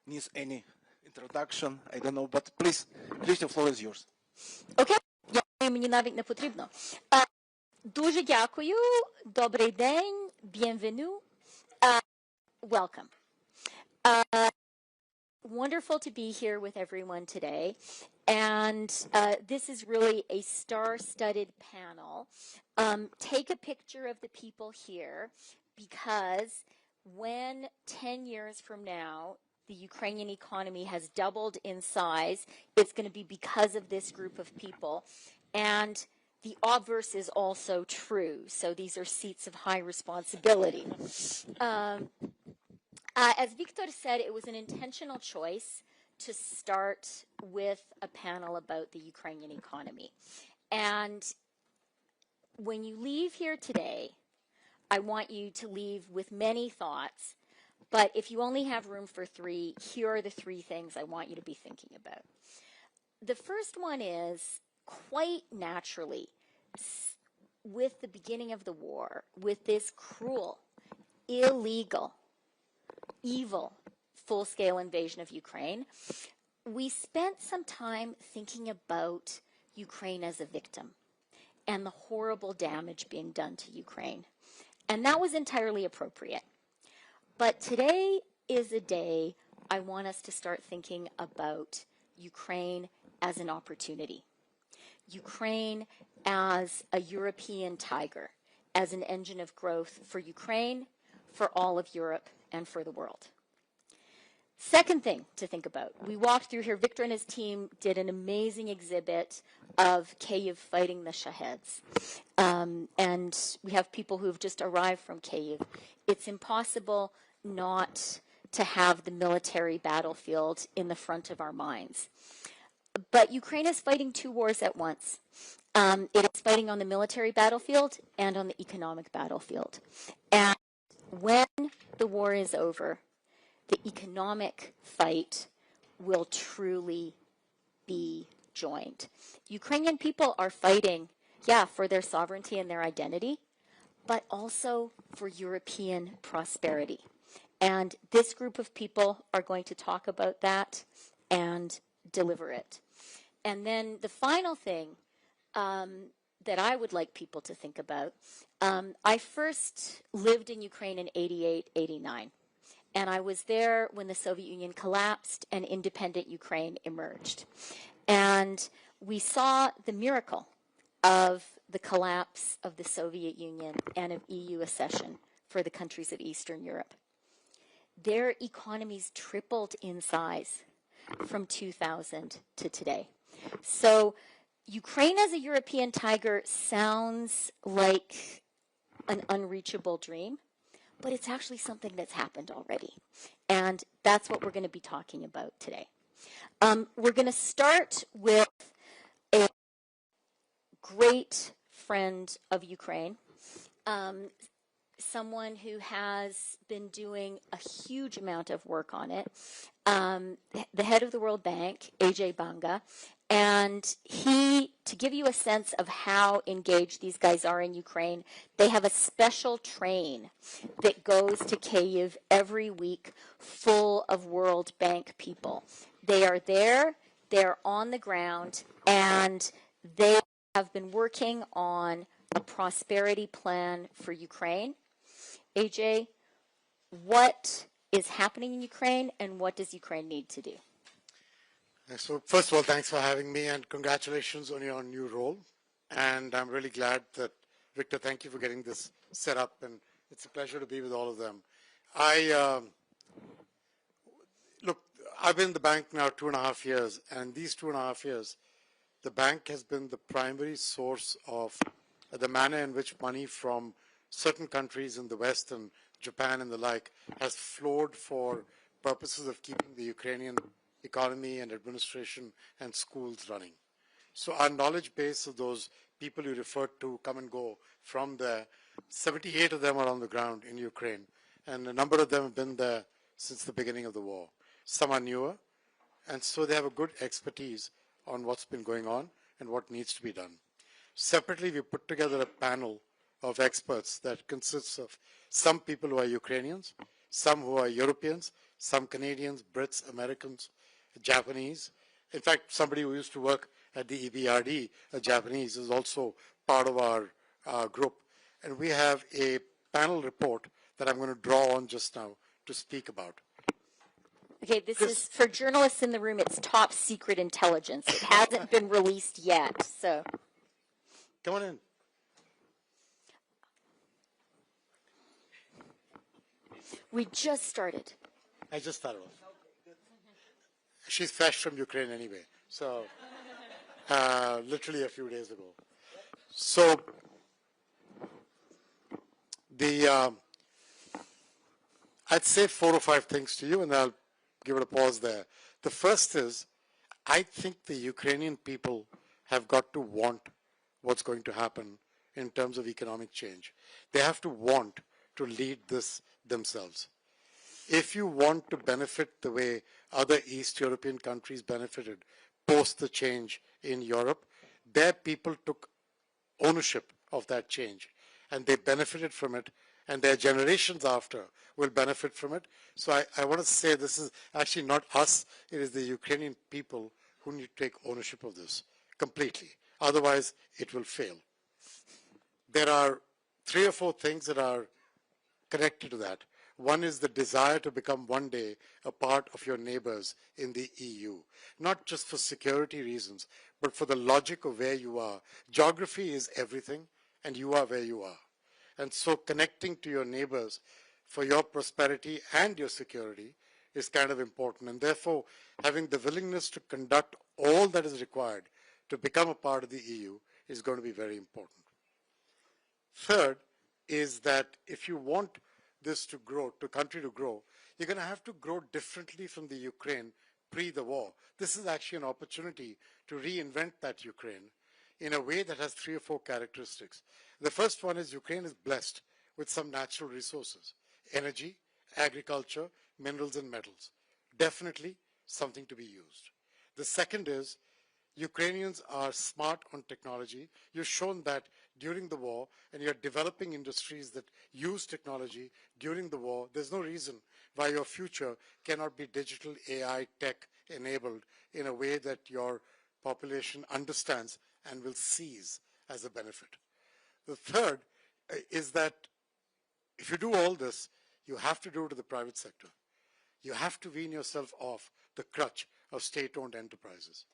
needs any introduction. I don't know, but please, the floor is yours. Okay. Мені навіть не потрібно. Дуже дякую. Добрий день. Bienvenue. Welcome. Wonderful to be here with everyone today. And this is really a star-studded panel. Take a picture of the people here, because when 10 years from now, the Ukrainian economy has doubled in size, it's going to be because of this group of people. And the obverse is also true. So these are seats of high responsibility. As Victor said, it was an intentional choice to start with a panel about the Ukrainian economy. And when you leave here today, I want you to leave with many thoughts. But if you only have room for three, here are the three things I want you to be thinking about. The first one is, quite naturally, with the beginning of the war, with this cruel, illegal, evil, full-scale invasion of Ukraine, we spent some time thinking about Ukraine as a victim and the horrible damage being done to Ukraine. And that was entirely appropriate. But today is a day I want us to start thinking about Ukraine as an opportunity. Ukraine as a European tiger, as an engine of growth for Ukraine, for all of Europe, and for the world. Second thing to think about, we walked through here, Victor and his team did an amazing exhibit of Kyiv fighting the Shaheds. And we have people who have just arrived from Kyiv. It's impossible not to have the military battlefield in the front of our minds. But Ukraine is fighting two wars at once. It is fighting on the military battlefield and on the economic battlefield. And when the war is over, the economic fight will truly be joined. Ukrainian people are fighting, for their sovereignty and their identity, but also for European prosperity. And this group of people are going to talk about that and deliver it. And then the final thing that I would like people to think about, I first lived in Ukraine in 88, 89. And I was there when the Soviet Union collapsed and independent Ukraine emerged. And we saw the miracle of the collapse of the Soviet Union and of EU accession for the countries of Eastern Europe. Their economies tripled in size from 2000 to today. So Ukraine as a European tiger sounds like an unreachable dream, but it's actually something that's happened already. And that's what we're going to be talking about today. We're going to start with a great friend of Ukraine, someone who has been doing a huge amount of work on it, the head of the World Bank, Aджай Банга. And to give you a sense of how engaged these guys are in Ukraine, they have a special train that goes to Kyiv every week full of World Bank people. They are there, they're on the ground, and they have been working on a prosperity plan for Ukraine. Aджай, what is happening in Ukraine, and what does Ukraine need to do? So first of all, thanks for having me, and congratulations on your new role. And I'm really glad that, Victor, thank you for getting this set up, and it's a pleasure to be with all of them. Look, I've been in the bank now 2.5 years, and these 2.5 years, the bank has been the primary source of the manner in which money from certain countries in the West and Japan and the like has flowed for purposes of keeping the Ukrainian economy and administration and schools running. So our knowledge base of those people you referred to come and go from there. 78 of them are on the ground in Ukraine, and a number of them have been there since the beginning of the war. Some are newer, and so they have a good expertise on what's been going on and what needs to be done. Separately, we put together a panel of experts that consists of some people who are Ukrainians, some who are Europeans, some Canadians, Brits, Americans, Japanese. In fact, somebody who used to work at the EBRD, a Japanese, is also part of our group. And we have a panel report that I'm going to draw on just now to speak about. Okay, this is for journalists in the room. It's top secret intelligence. It hasn't been released yet, so. Come on in. We just started. I just started off. She's fresh from Ukraine anyway, so literally a few days ago. So I'd say 4 or 5 things to you, and I'll give it a pause there. The first is, I think the Ukrainian people have got to want what's going to happen in terms of economic change. They have to want to lead this themselves. If you want to benefit the way other East European countries benefited post the change in Europe, their people took ownership of that change and they benefited from it, and their generations after will benefit from it. So I want to say this is actually not us, it is the Ukrainian people who need to take ownership of this completely. Otherwise, it will fail. There are 3 or 4 things that are connected to that. One is the desire to become one day a part of your neighbors in the EU, not just for security reasons, but for the logic of where you are. Geography is everything, and you are where you are. And so connecting to your neighbors for your prosperity and your security is kind of important. And therefore, having the willingness to conduct all that is required to become a part of the EU is going to be very important. Third is that if you want this to grow, to country to grow, you're going to have to grow differently from the Ukraine pre the war. This is actually an opportunity to reinvent that Ukraine in a way that has 3 or 4 characteristics. The first one is Ukraine is blessed with some natural resources: energy, agriculture, minerals and metals. Definitely something to be used. The second is Ukrainians are smart on technology. You've shown that during the war, and you're developing industries that use technology during the war. There's no reason why your future cannot be digital, AI, tech enabled in a way that your population understands and will seize as a benefit. The third is that if you do all this, you have to do it to the private sector. You have to wean yourself off the crutch of state-owned enterprises.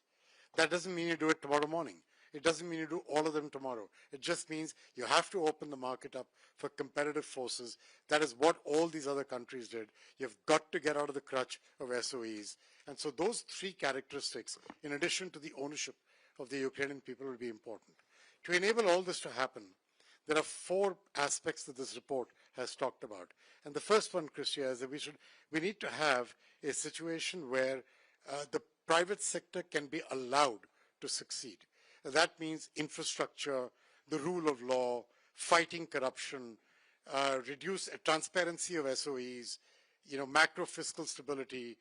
That doesn't mean you do it tomorrow morning. It doesn't mean you do all of them tomorrow. It just means you have to open the market up for competitive forces. That is what all these other countries did. You've got to get out of the crutch of SOEs. And so those 3 characteristics, in addition to the ownership of the Ukrainian people, will be important. To enable all this to happen, there are 4 aspects that this report has talked about. And the first one, Christia, is that we need to have a situation where the private sector can be allowed to succeed. That means infrastructure, the rule of law, fighting corruption, reduce transparency of SOEs, macro fiscal stability,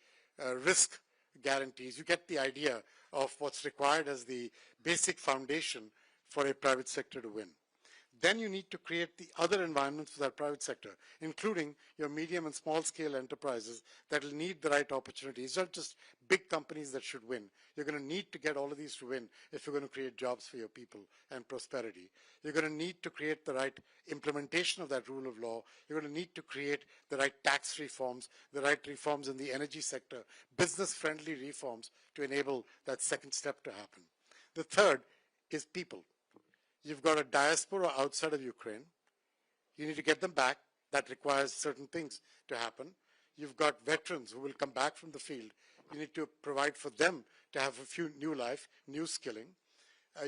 risk guarantees. You get the idea of what's required as the basic foundation for a private sector to win. Then you need to create the other environments for that private sector, including your medium and small scale enterprises that will need the right opportunities. It's not just big companies that should win. You're going to need to get all of these to win if you're going to create jobs for your people and prosperity. You're going to need to create the right implementation of that rule of law. You're going to need to create the right tax reforms, the right reforms in the energy sector, business-friendly reforms to enable that second step to happen. The third is people. You've got a diaspora outside of Ukraine. You need to get them back. That requires certain things to happen. You've got veterans who will come back from the field. You need to provide for them to have a few new life, new skilling.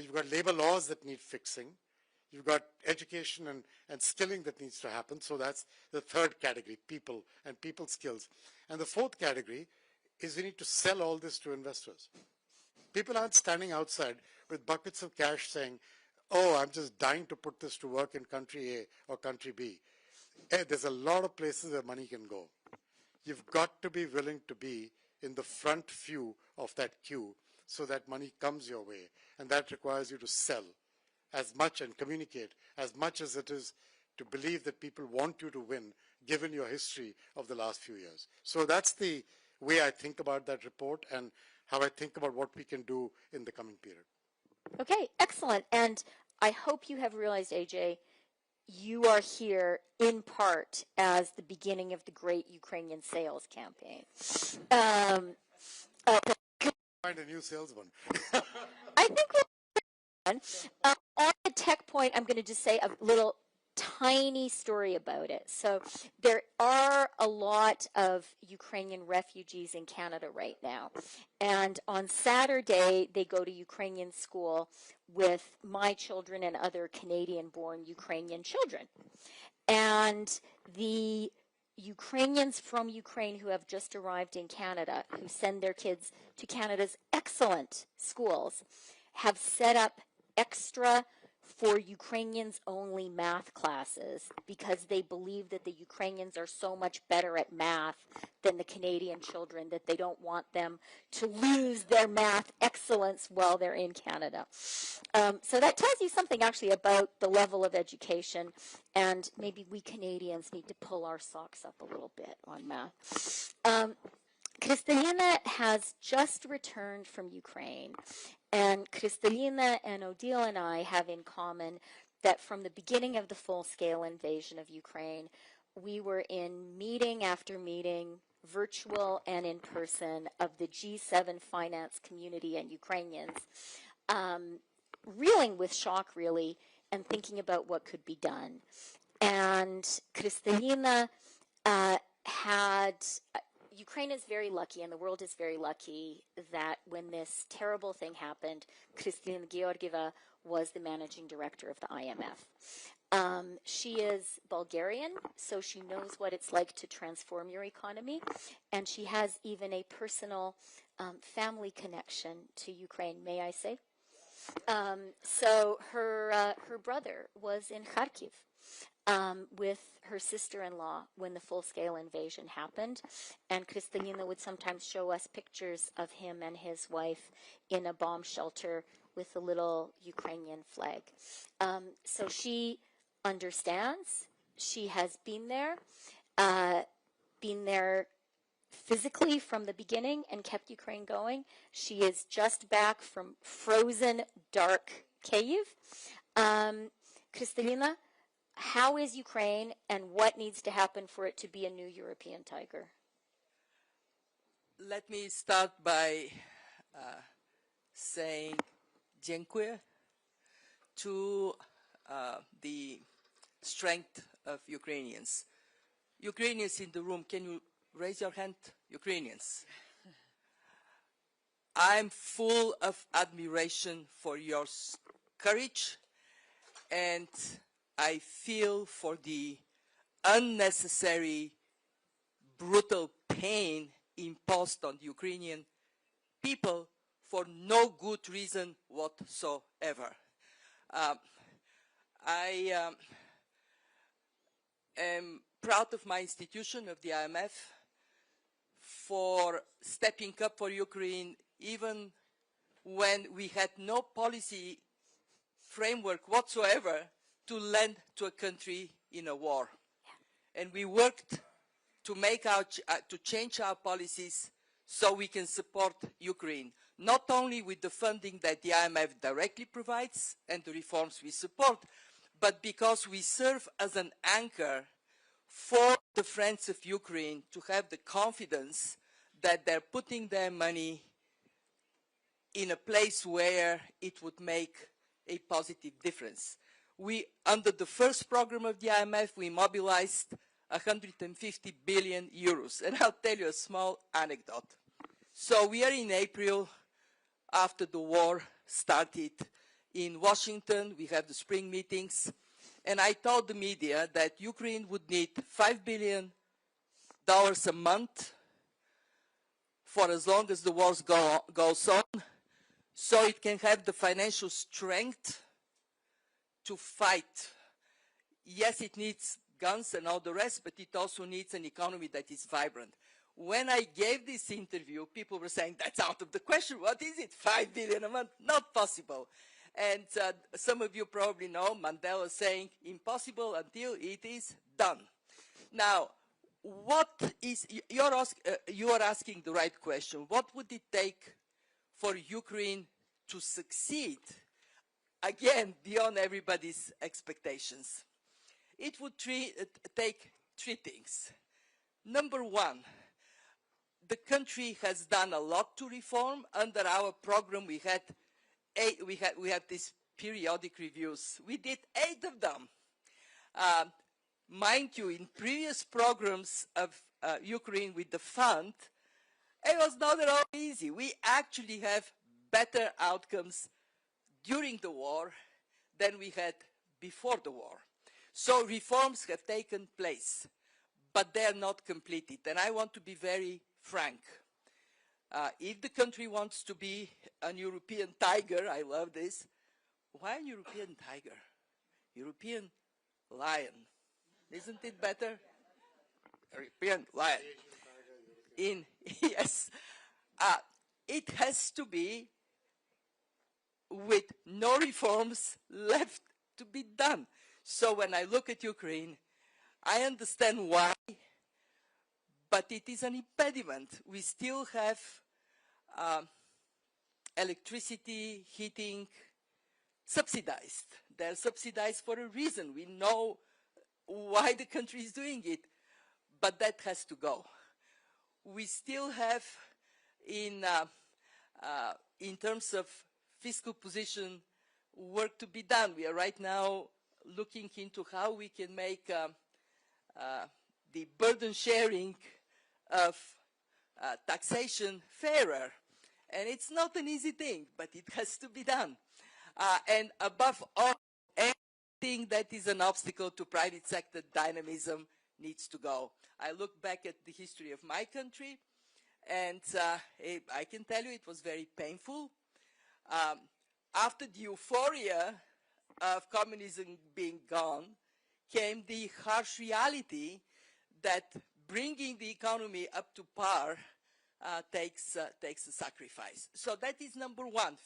You've got labor laws that need fixing. You've got education and skilling that needs to happen. So that's the third category, people and people skills. And the fourth category is we need to sell all this to investors. People aren't standing outside with buckets of cash saying, oh, I'm just dying to put this to work in country A or country B. There's a lot of places where money can go. You've got to be willing to be in the front few of that queue so that money comes your way. And that requires you to sell as much and communicate as much as it is to believe that people want you to win given your history of the last few years. So that's the way I think about that report and how I think about what we can do in the coming period. Okay, excellent. And I hope you have realized, AJ, you are here in part as the beginning of the great Ukrainian sales campaign. Find a new salesman. I think we're on the tech point, I'm going to just say a little tiny story about it. So there are a lot of Ukrainian refugees in Canada right now. And on Saturday, they go to Ukrainian school with my children and other Canadian-born Ukrainian children. And the Ukrainians from Ukraine who have just arrived in Canada, who send their kids to Canada's excellent schools, have set up extra for Ukrainians only math classes because they believe that the Ukrainians are so much better at math than the Canadian children that they don't want them to lose their math excellence while they're in Canada. So that tells you something actually about the level of education, and maybe we Canadians need to pull our socks up a little bit on math. Kristalina has just returned from Ukraine, and Kristalina and Odile and I have in common that from the beginning of the full-scale invasion of Ukraine, we were in meeting after meeting, virtual and in person, of the G7 finance community and Ukrainians, reeling with shock, really, and thinking about what could be done. And Kristalina Ukraine is very lucky, and the world is very lucky, that when this terrible thing happened, Kristalina Georgieva was the managing director of the IMF. She is Bulgarian, so she knows what it's like to transform your economy, and she has even a personal family connection to Ukraine, may I say? So her brother was in Kharkiv with her sister-in-law when the full-scale invasion happened, and Kristalina would sometimes show us pictures of him and his wife in a bomb shelter with a little Ukrainian flag. So she understands. She has been there physically from the beginning and kept Ukraine going. She is just back from frozen, dark Kyiv. Kristalina, how is Ukraine, and what needs to happen for it to be a new European tiger? Let me start by saying dziękuję to the strength of Ukrainians. Ukrainians in the room, can you raise your hand? Ukrainians. I'm full of admiration for your courage, and I feel for the unnecessary, brutal pain imposed on the Ukrainian people for no good reason whatsoever. I am proud of my institution, of the IMF, for stepping up for Ukraine even when we had no policy framework whatsoever to lend to a country in a war. And we worked to change our policies so we can support Ukraine, not only with the funding that the IMF directly provides and the reforms we support, but because we serve as an anchor for the friends of Ukraine to have the confidence that they're putting their money in a place where it would make a positive difference. Under the first program of the IMF, we mobilized 150 billion euros. And I'll tell you a small anecdote. So we are in April, after the war started in Washington. We have the spring meetings. And I told the media that Ukraine would need $5 billion a month for as long as the war goes on, so it can have the financial strength to fight. Yes, it needs guns and all the rest, but it also needs an economy that is vibrant. When I gave this interview, people were saying, that's out of the question. What is it? 5 billion a month? Not possible. And some of you probably know Mandela saying, impossible until it is done. Now, you are asking the right question. What would it take for Ukraine to succeed, again, beyond everybody's expectations? It would take three things. Number one, the country has done a lot to reform. Under our program, we had these periodic reviews. We did 8 of them. Mind you, in previous programs of Ukraine with the fund, it was not at all easy. We actually have better outcomes during the war than we had before the war. So reforms have taken place, but they are not completed. And I want to be very frank. If the country wants to be an European tiger, I love this, why a European tiger? European lion. Isn't it better? European lion. Yes. It has to be with no reforms left to be done. So when I look at Ukraine, I understand why, but it is an impediment. We still have electricity, heating, subsidized. They're subsidized for a reason. We know why the country is doing it, but that has to go. We still have, in terms of fiscal position, work to be done. We are right now looking into how we can make the burden sharing of taxation fairer. And it's not an easy thing, but it has to be done. And above all, anything that is an obstacle to private sector dynamism needs to go. I look back at the history of my country, and I can tell you it was very painful. After the euphoria of communism being gone, came the harsh reality that bringing the economy up to par takes a sacrifice. So that is number one.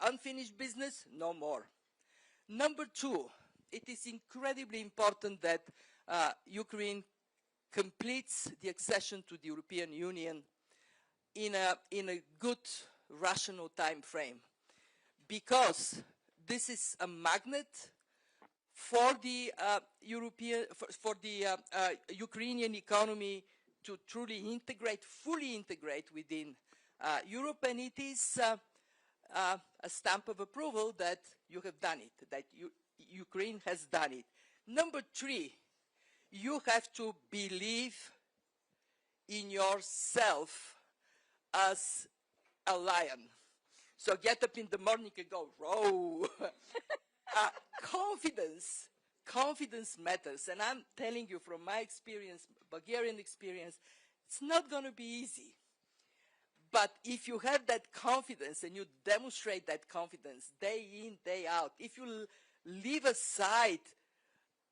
Unfinished business, no more. Number two, it is incredibly important that Ukraine completes the accession to the European Union in a good, rational time frame, because this is a magnet for the Ukrainian economy to truly integrate, fully integrate within Europe, and it is a stamp of approval that you have done it, that Ukraine has done it. Number three, you have to believe in yourself as a lion. So get up in the morning and go, row. Confidence matters. And I'm telling you from my experience, Bulgarian experience, it's not going to be easy. But if you have that confidence and you demonstrate that confidence day in, day out, if you leave aside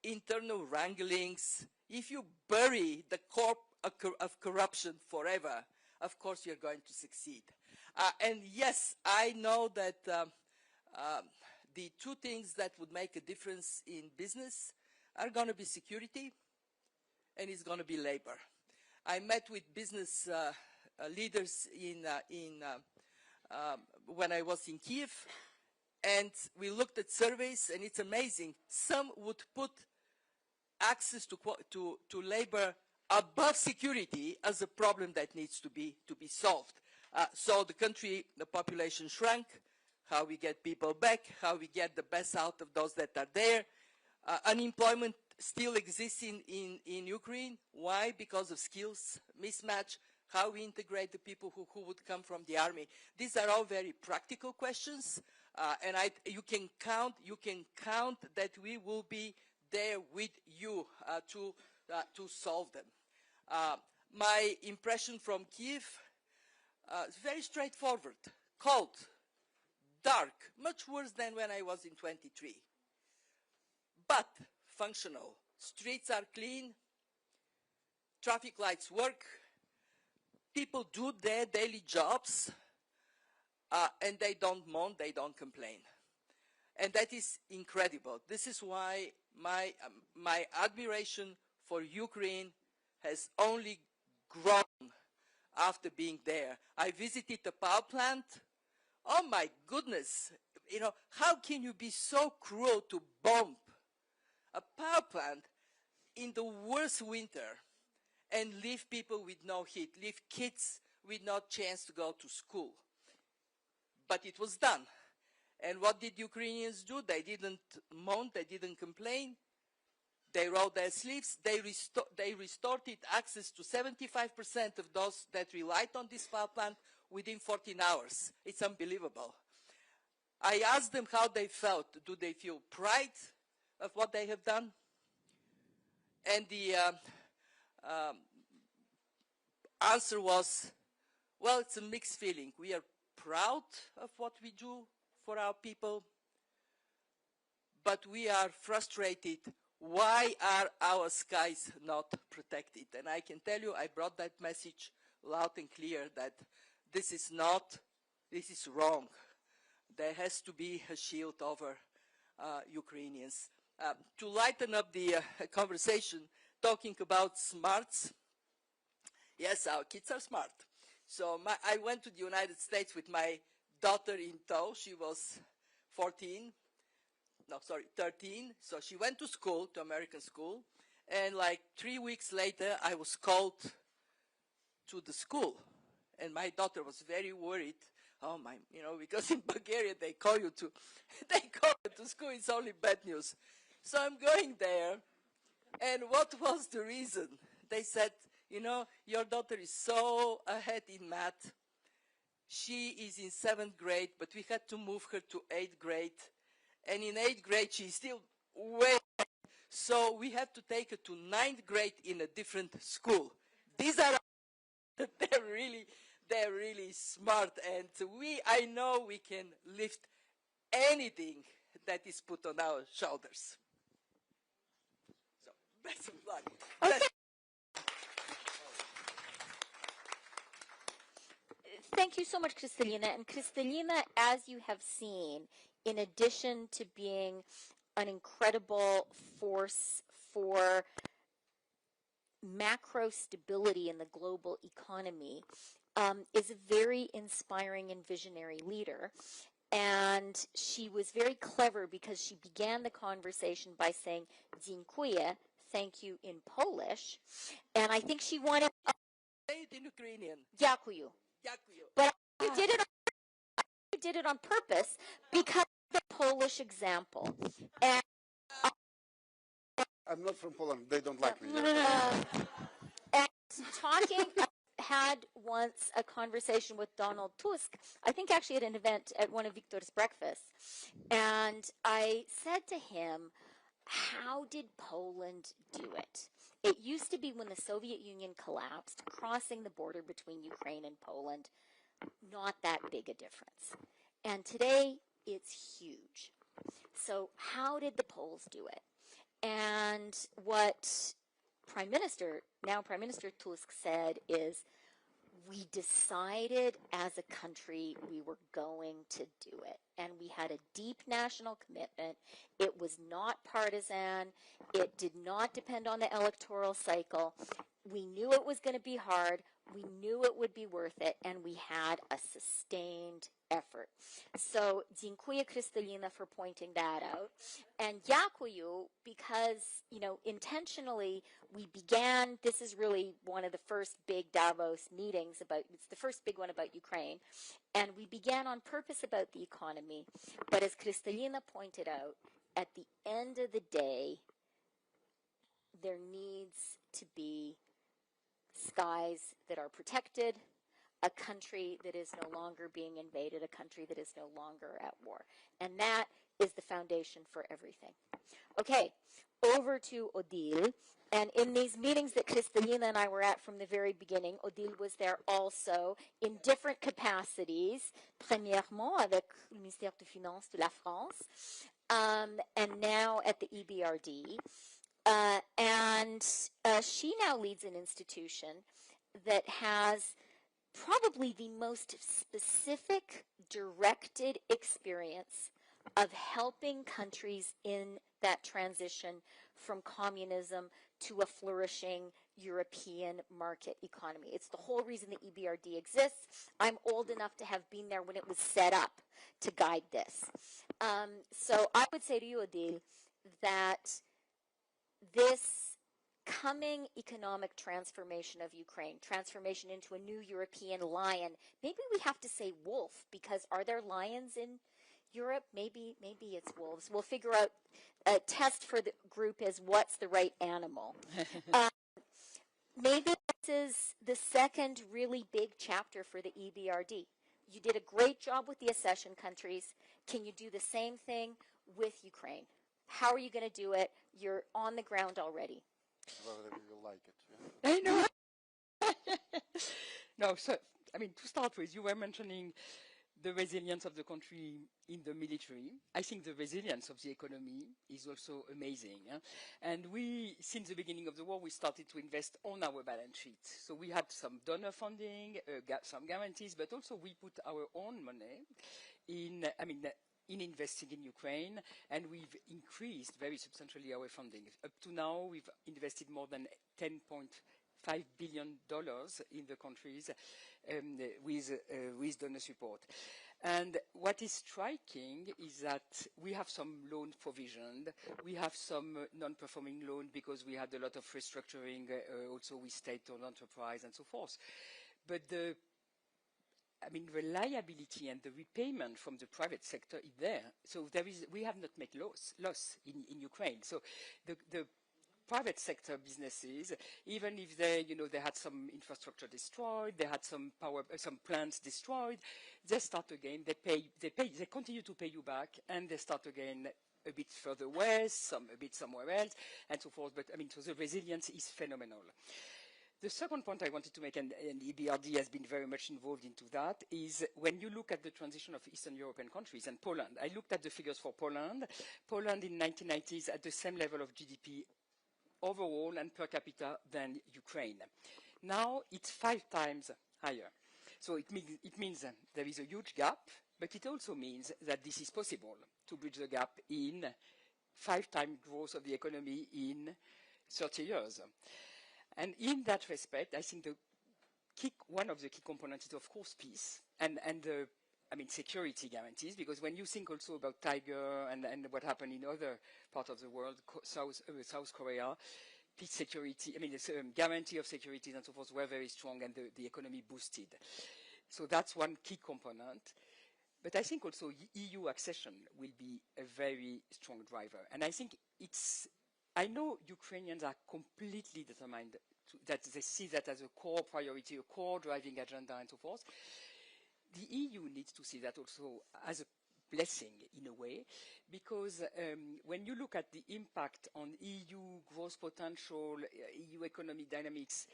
internal wranglings, if you bury the corpse of corruption forever, of course you're going to succeed. And yes, I know that the two things that would make a difference in business are going to be security and it's going to be labor. I met with business leaders when I was in Kiev, and we looked at surveys, and it's amazing. Some would put access to labor above security as a problem that needs to be solved. So the population shrank, how we get people back, how we get the best out of those that are there. Unemployment still exists in Ukraine. Why? Because of skills mismatch, how we integrate the people who would come from the army. These are all very practical questions, and you can count that we will be there with you to solve them. My impression from Kiev is very straightforward: cold, dark, much worse than when I was in 23, but functional. Streets are clean, traffic lights work, people do their daily jobs, and they don't moan, they don't complain. And that is incredible. This is why my admiration for Ukraine has only grown after being there. I visited the power plant. Oh my goodness, you know, how can you be so cruel to bomb a power plant in the worst winter and leave people with no heat, leave kids with no chance to go to school? But it was done. And what did Ukrainians do? They didn't moan, they didn't complain. They rolled their sleeves. They restored access to 75% of those that relied on this power plant within 14 hours. It's unbelievable. I asked them how they felt. Do they feel pride of what they have done? And the answer was, well, it's a mixed feeling. We are proud of what we do for our people, but we are frustrated. Why are our skies not protected? And I can tell you, I brought that message loud and clear that this is wrong. There has to be a shield over Ukrainians. To lighten up the conversation, talking about smarts, yes, our kids are smart. So I went to the United States with my daughter in tow. She was 13. So she went to school, to American school, and like 3 weeks later, I was called to the school. And my daughter was very worried. Oh my, you know, because in Bulgaria they call you to school. It's only bad news. So I'm going there, and what was the reason? They said, you know, your daughter is so ahead in math. She is in 7th grade, but we had to move her to 8th grade. And in 8th grade, she's still way ahead. So we have to take her to 9th grade in a different school. These are, they're really smart. And I know we can lift anything that is put on our shoulders. So, best of luck. Okay. Thank you so much, Kristalina. And Kristalina, as you have seen, in addition to being an incredible force for macro stability in the global economy, is a very inspiring and visionary leader. And she was very clever because she began the conversation by saying "Dziękuję," thank you, in Polish. And I think she wanted to say it in Ukrainian. Дякую. But I did it on purpose because of the Polish example. And I'm not from Poland. They don't like me. And talking, had once a conversation with Donald Tusk, I think actually at an event at one of Victor's breakfasts. And I said to him, how did Poland do it? It used to be when the Soviet Union collapsed, crossing the border between Ukraine and Poland, not that big a difference. And today, it's huge. So how did the Poles do it? And what now Prime Minister Tusk said is, we decided as a country we were going to do it. And we had a deep national commitment. It was not partisan. It did not depend on the electoral cycle. We knew it was going to be hard. We knew it would be worth it. And we had a sustained effort. So, dziękuję, Kristalina, for pointing that out. And дякую, because, you know, intentionally we began, this is really one of the first big Davos meetings it's the first big one about Ukraine. And we began on purpose about the economy. But as Kristalina pointed out, at the end of the day, there needs to be skies that are protected, a country that is no longer being invaded, a country that is no longer at war. And that is the foundation for everything. Okay, over to Odile. And in these meetings that Kristalina and I were at from the very beginning, Odile was there also in different capacities. Premièrement, avec le ministère des Finances de la France, and now at the EBRD. And she now leads an institution that has probably the most specific, directed experience of helping countries in that transition from communism to a flourishing European market economy. It's the whole reason the EBRD exists. I'm old enough to have been there when it was set up to guide this. So I would say to you, Odile, that this coming economic transformation of Ukraine, transformation into a new European lion, maybe we have to say wolf, because are there lions in Europe? Maybe it's wolves. We'll figure out. A test for the group is what's the right animal. Maybe this is the second really big chapter for the EBRD. You did a great job with the accession countries. Can you do the same thing with Ukraine? How are you going to do it? You're on the ground already. Whether we will like it. Yeah. I know. No, so, I mean, to start with, you were mentioning the resilience of the country in the military. I think the resilience of the economy is also amazing. And we, since the beginning of the war, we started to invest on our balance sheet. So we had some donor funding, some guarantees, but also we put our own money in, in investing in Ukraine, and we've increased very substantially our funding. Up to now, we've invested more than $10.5 billion in the countries with donor support. And what is striking is that we have some loan provisioned, we have some non-performing loan because we had a lot of restructuring also with state-owned enterprise and so forth. But the reliability and the repayment from the private sector is there. So we have not made loss in Ukraine. So the private sector businesses, even if they had some infrastructure destroyed, they had some plants destroyed, they start again. They continue to pay you back, and they start again a bit further west, a bit somewhere else, and so forth. But so the resilience is phenomenal. The second point I wanted to make, and EBRD has been very much involved into that, is when you look at the transition of Eastern European countries and Poland. I looked at the figures for Poland. Poland in 1990s at the same level of GDP overall and per capita than Ukraine. Now it's 5 times higher. So it means there is a huge gap, but it also means that this is possible to bridge the gap in 5 times growth of the economy in 30 years. And in that respect, I think one of the key components is, of course, peace and security guarantees, because when you think also about Tiger and what happened in other parts of the world, South Korea, peace, security, guarantee of security and so forth were very strong, and the economy boosted. So that's one key component. But I think also EU accession will be a very strong driver. And I think I know Ukrainians are completely determined that they see that as a core priority, a core driving agenda and so forth. The EU needs to see that also as a blessing in a way, because when you look at the impact on EU growth potential, EU economic dynamics,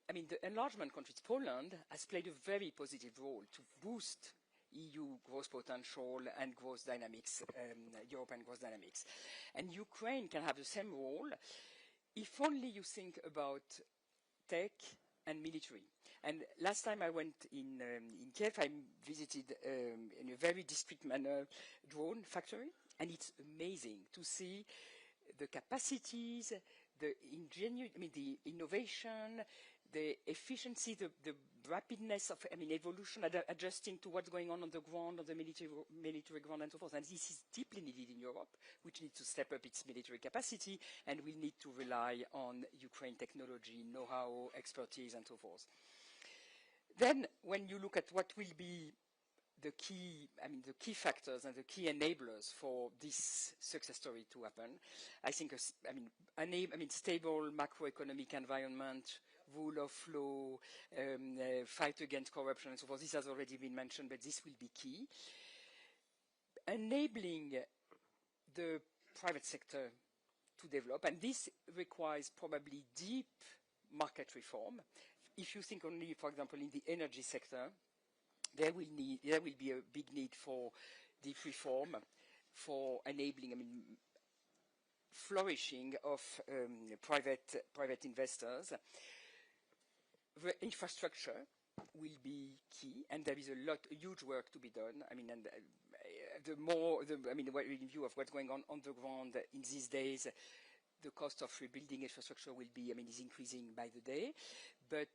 the enlargement countries, Poland has played a very positive role to boost EU growth potential and growth dynamics, European growth dynamics. And Ukraine can have the same role if only you think about tech and military. And last time I went in Kiev, I visited in a very discreet manner drone factory, and it's amazing to see the capacities, the ingenuity, the innovation, the efficiency, the rapidness of evolution, adjusting to what's going on the ground, on the military ground, and so forth. And this is deeply needed in Europe, which needs to step up its military capacity, and will need to rely on Ukraine technology, know-how, expertise, and so forth. Then, when you look at what will be the key factors and the key enablers for this success story to happen, I think, stable macroeconomic environment, rule of law, fight against corruption, and so forth. This has already been mentioned, but this will be key. Enabling the private sector to develop, and this requires probably deep market reform. If you think only, for example, in the energy sector, there will be a big need for deep reform, for enabling, flourishing of private investors. The infrastructure will be key, and there is a huge work to be done. In view of what's going on the ground in these days, the cost of rebuilding infrastructure will be, is increasing by the day, but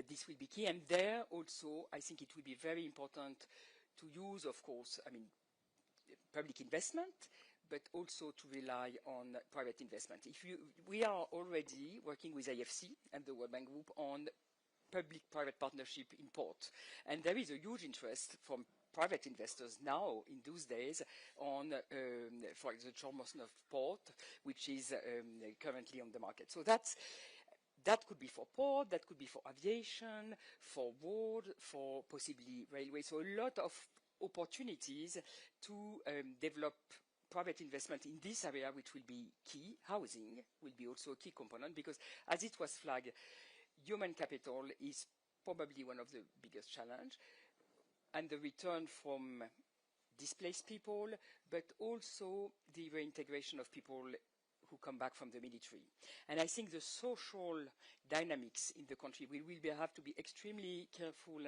this will be key. And there also, I think it will be very important to use, of course, public investment, but also to rely on private investment. We are already working with IFC and the World Bank Group on public-private partnership in port. And there is a huge interest from private investors now in those days on, for the Chormosnov port, which is currently on the market. So that could be for port, that could be for aviation, for road, for possibly railway. So a lot of opportunities to develop private investment in this area, which will be key. Housing will be also a key component because, as it was flagged, human capital is probably one of the biggest challenges, and the return from displaced people, but also the reintegration of people who come back from the military. And I think the social dynamics in the country, we will have to be extremely careful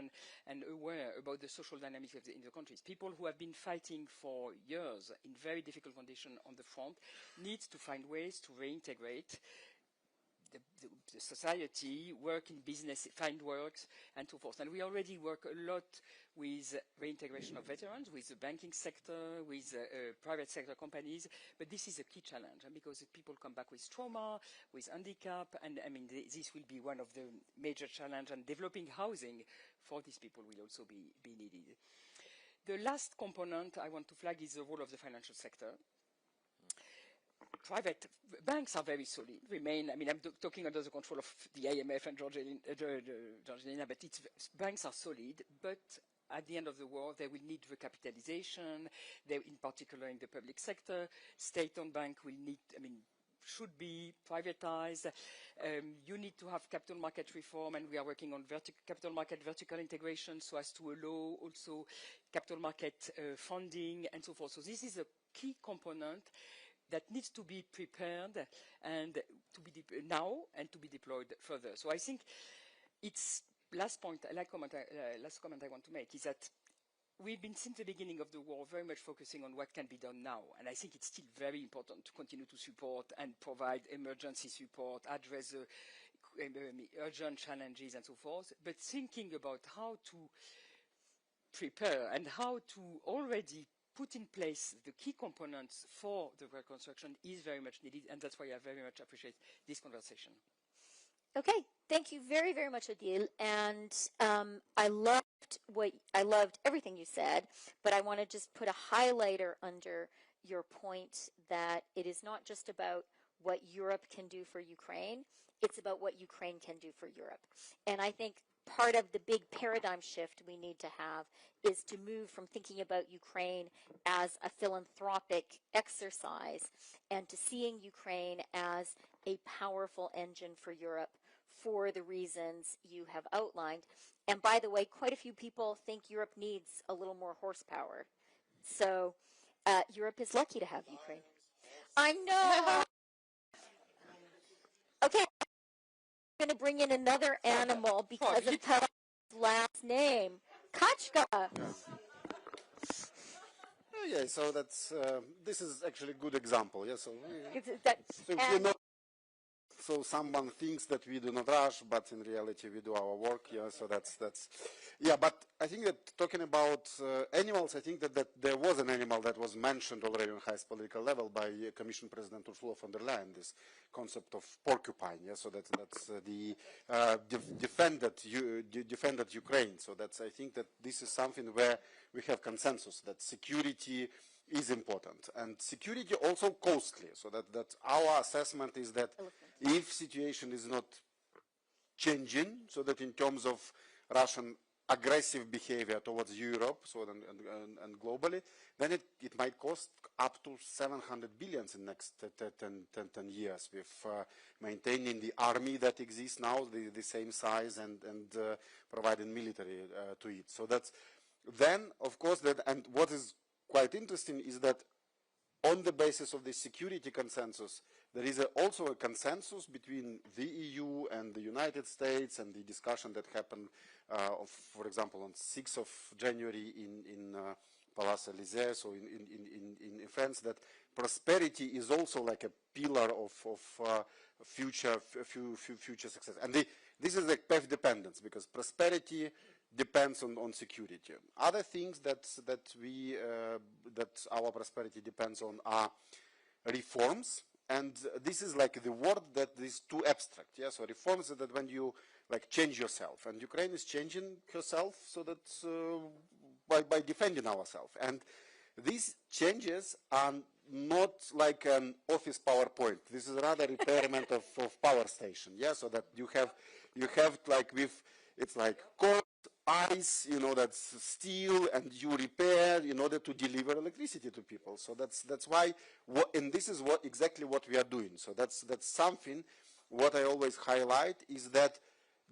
and aware about the social dynamics in the countries. People who have been fighting for years in very difficult conditions on the front need to find ways to reintegrate the society, work in business, find work, and so forth. And we already work a lot with reintegration of veterans, with the banking sector, with private sector companies, but this is a key challenge because people come back with trauma, with handicap, and this will be one of the major challenges, and developing housing for these people will also be needed. The last component I want to flag is the role of the financial sector. Private banks are very solid, remain, I'm talking under the control of the IMF and Georgina, but banks are solid, but at the end of the war, they will need recapitalization, in particular in the public sector. State-owned bank will need, should be privatized. You need to have capital market reform, and we are working on capital market vertical integration so as to allow also capital market funding and so forth. So this is a key component that needs to be prepared and to be now and to be deployed further. So I think it's last comment I want to make is that we've been since the beginning of the war very much focusing on what can be done now, and I think it's still very important to continue to support and provide emergency support, address the urgent challenges and so forth, but thinking about how to prepare and how to already put in place the key components for the reconstruction is very much needed, and that's why I very much appreciate this conversation. Okay, thank you very, very much, Adil. And I loved everything you said, but I want to just put a highlighter under your point that it is not just about what Europe can do for Ukraine, it's about what Ukraine can do for Europe. And I think part of the big paradigm shift we need to have is to move from thinking about Ukraine as a philanthropic exercise and to seeing Ukraine as a powerful engine for Europe for the reasons you have outlined. And by the way, quite a few people think Europe needs a little more horsepower. So Europe is lucky to have Ukraine. I know. Okay. I'm going to bring in another animal because of Talat's last name, Kachka. Yeah, so that's this is actually a good example. Yeah, so so someone thinks that we do not rush, but in reality we do our work. Yeah, so that's yeah. But I think that talking about animals, I think that there was an animal that was mentioned already on highest political level by Commission President Ursula von der Leyen. This concept of porcupine. Yeah, so that's the defended Ukraine. So that's I think that this is something where we have consensus that security is important and security also costly. So that our assessment is that if situation is not changing, so that in terms of Russian aggressive behavior towards Europe, so and globally, then it might cost up to 700 billion in next 10 years with maintaining the army that exists now, the same size, and providing military to it. So that's then, of course, and what is quite interesting is that on the basis of the security consensus, there is also a consensus between the EU and the United States, and the discussion that happened, for example, on 6th of January in Palais Élysée, so in France, that prosperity is also like a pillar of future success. And this is like path dependence, because prosperity depends on security. Other things that our prosperity depends on are reforms, and this is like the word that is too abstract. Yeah, so reforms is that when you like change yourself, and Ukraine is changing herself so that by defending ourselves, and these changes are not like an office PowerPoint. This is rather repairment of power station. Yeah, so that you have like it's like coal, ice, that's steel, and you repair in order to deliver electricity to people. So that's why, and this is exactly what we are doing. So that's something. What I always highlight is that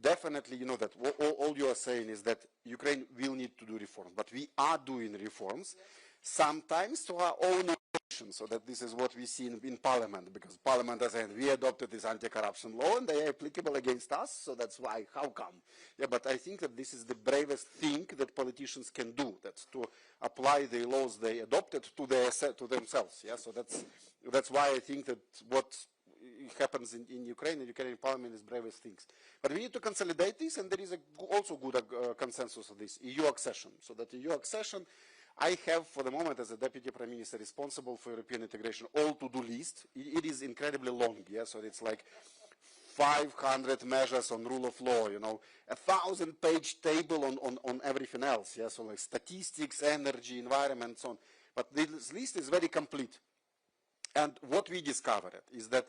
definitely, that all you are saying is that Ukraine will need to do reforms, but we are doing reforms. Sometimes to our own nation, so that this is what we see in Parliament, because Parliament is saying we adopted this anti-corruption law and they are applicable against us, so that's why, how come? Yeah, but I think that this is the bravest thing that politicians can do, that's to apply the laws they adopted to themselves. Yeah, so that's why I think that what happens in Ukraine, the Ukrainian Parliament is bravest things. But we need to consolidate this, and there is also good consensus on this, EU accession. So that EU accession, I have, for the moment, as a Deputy Prime Minister responsible for European integration, all to-do list. It is incredibly long, yeah, so it's like 500 measures on rule of law, 1,000-page table on everything else, yeah, so like statistics, energy, environment, so on. But this list is very complete. And what we discovered is that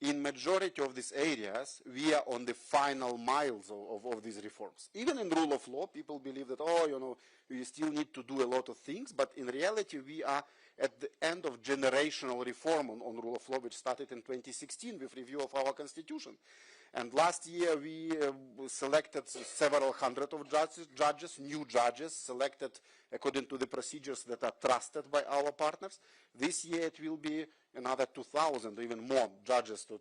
in majority of these areas, we are on the final miles of these reforms. Even in rule of law, people believe that, we still need to do a lot of things, but in reality, we are at the end of generational reform on rule of law, which started in 2016 with review of our constitution. And last year, we selected several hundred of judges, new judges, selected according to the procedures that are trusted by our partners. This year, it will be another 2,000, even more judges to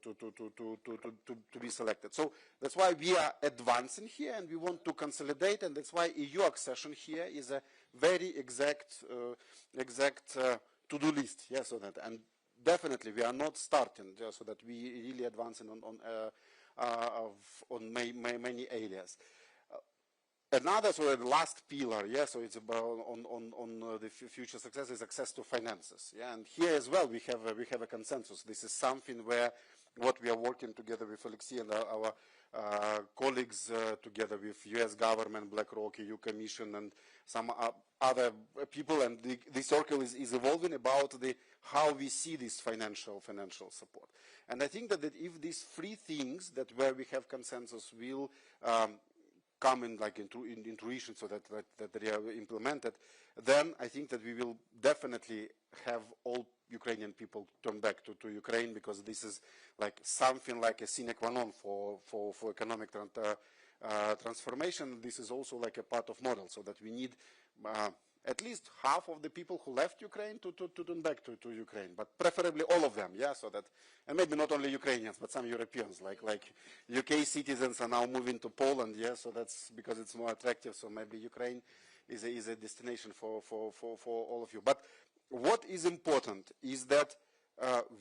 be selected. So that's why we are advancing here, and we want to consolidate, and that's why EU accession here is a very exact to-do list. Yeah, so that, and definitely we are not starting, so that we really advancing on many areas. Another sort of last pillar, yeah, so it's about on the future success is access to finances, yeah, and here as well we have a consensus. This is something where what we are working together with Alexei and our colleagues, together with U.S. government, BlackRock, EU Commission, and some other people, and the circle is evolving about how we see this financial support. And I think that if these three things that where we have consensus will come in like into fruition, so that they are implemented, then I think that we will definitely have all Ukrainian people turn back to Ukraine, because this is like something like a sine qua non for economic transformation. This is also like a part of model, so that we need at least half of the people who left Ukraine to turn back to Ukraine, but preferably all of them, yeah, so that, and maybe not only Ukrainians, but some Europeans, like UK citizens are now moving to Poland, yeah, so that's because it's more attractive, so maybe Ukraine is a destination for all of you. But what is important is that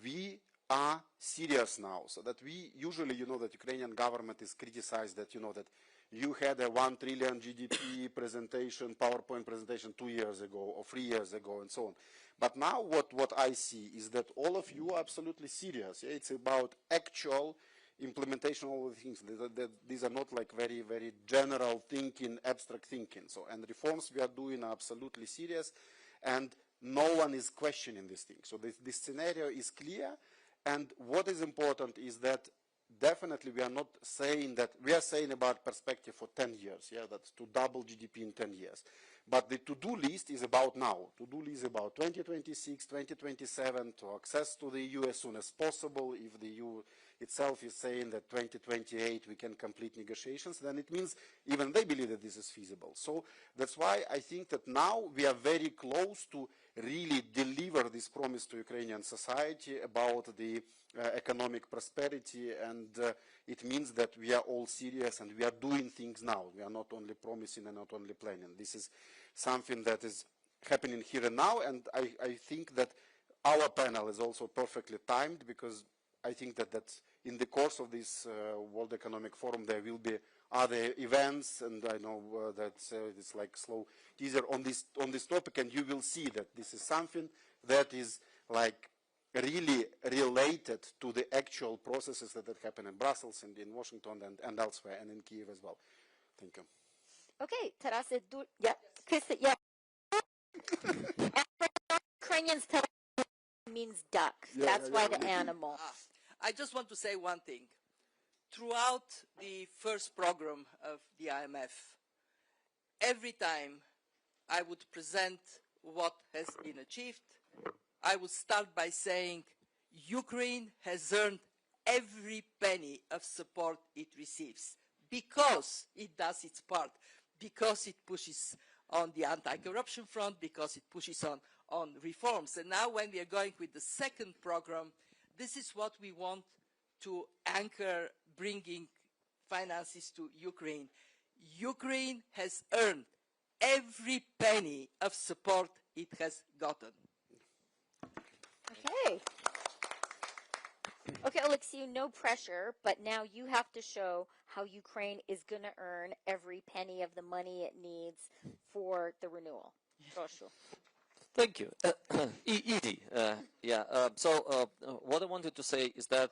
we are serious now, so that we usually, that Ukrainian government is criticized that, that you had a 1 trillion GDP presentation, PowerPoint presentation 2 years ago or 3 years ago and so on. But now what I see is that all of you are absolutely serious. Yeah? It's about actual implementation of all the things. These are not like very, very general thinking, abstract thinking. So, and reforms we are doing are absolutely serious, and no one is questioning this thing. So this scenario is clear, and what is important is that definitely we are not saying that, we are saying about perspective for 10 years, yeah, that's to double GDP in 10 years. But the to-do list is about now. To-do list is about 2026, 2027, to access to the EU as soon as possible. If the EU itself is saying that 2028 we can complete negotiations, then it means even they believe that this is feasible. So that's why I think that now we are very close to really deliver this promise to Ukrainian society about the economic prosperity, and it means that we are all serious and we are doing things now. We are not only promising and not only planning. This is something that is happening here and now, and I think that our panel is also perfectly timed, because I think that in the course of this World Economic Forum there will be other events, and I know that it's like slow teaser on this topic, and you will see that this is something that is like really related to the actual processes that happen in Brussels and in Washington and elsewhere, and in Kiev as well. Thank you. Okay, Tarase, yeah, Chris, yeah. Ukrainians tell means duck. That's why the animal. I just want to say one thing. Throughout the first program of the IMF, every time I would present what has been achieved, I would start by saying Ukraine has earned every penny of support it receives because it does its part, because it pushes on the anti-corruption front, because it pushes on reforms. And now when we are going with the second program, this is what we want to anchor bringing finances to Ukraine. Ukraine has earned every penny of support it has gotten. Okay. Okay, Alexei, no pressure, but now you have to show how Ukraine is going to earn every penny of the money it needs for the renewal. Proszę. Thank you. Easy. So what I wanted to say is that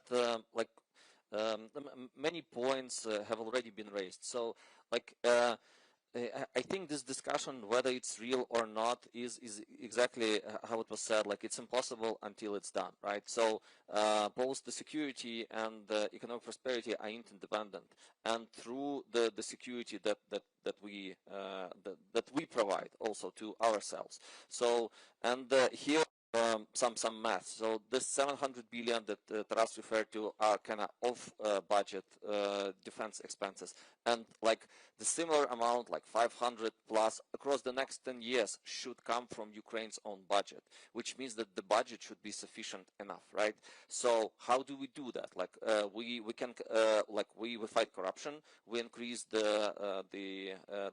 many points have already been raised. So I think this discussion, whether it's real or not, is exactly how it was said. Like, it's impossible until it's done, right? So both the security and the economic prosperity are interdependent, and through the security that we provide also to ourselves. So here. Some math. So this 700 billion that Taras referred to are kind of off-budget defense expenses, and like the similar amount, like 500 plus across the next 10 years, should come from Ukraine's own budget, which means that the budget should be sufficient enough, right? So how do we do that? Like we can we fight corruption, we increase the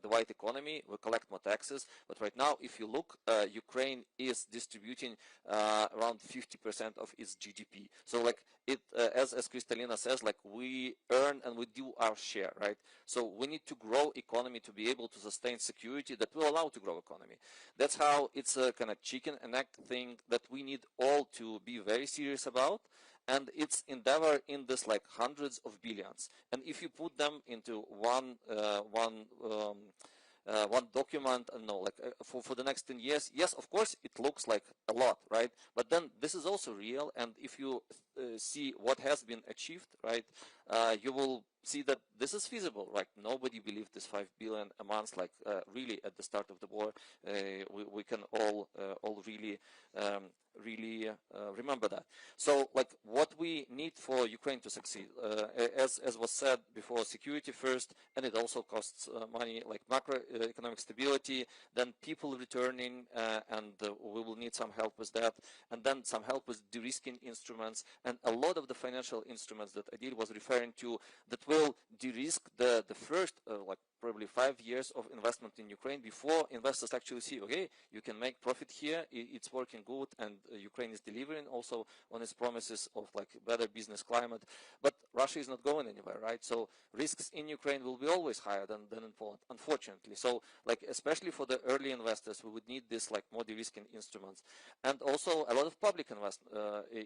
white economy, we collect more taxes. But right now, if you look, Ukraine is distributing around 50% of its GDP. So like it, as Kristalina says, like we earn and we do our share, right? So we need to grow economy to be able to sustain security that will allow to grow economy. That's how it's a kind of chicken and egg thing that we need all to be very serious about. And it's endeavor in this like hundreds of billions. And if you put them into one document, for the next 10 years, yes, of course, it looks like a lot, right? But then this is also real, and if you see what has been achieved, right, you will see that this is feasible. Like, nobody believed this 5 billion a month, like really at the start of the war. We can all really remember that. So like what we need for Ukraine to succeed, as was said before, security first, and it also costs money, like macroeconomic stability, then people returning, and we will need some help with that, and then some help with de-risking instruments, and a lot of the financial instruments that Adil was referring to that will de-risk the first like probably 5 years of investment in Ukraine before investors actually see, okay, you can make profit here, it's working good, and Ukraine is delivering also on its promises of like better business climate. But Russia is not going anywhere, right? So risks in Ukraine will be always higher than in Poland, unfortunately. So like especially for the early investors, we would need this like more de-risking instruments, and also a lot of public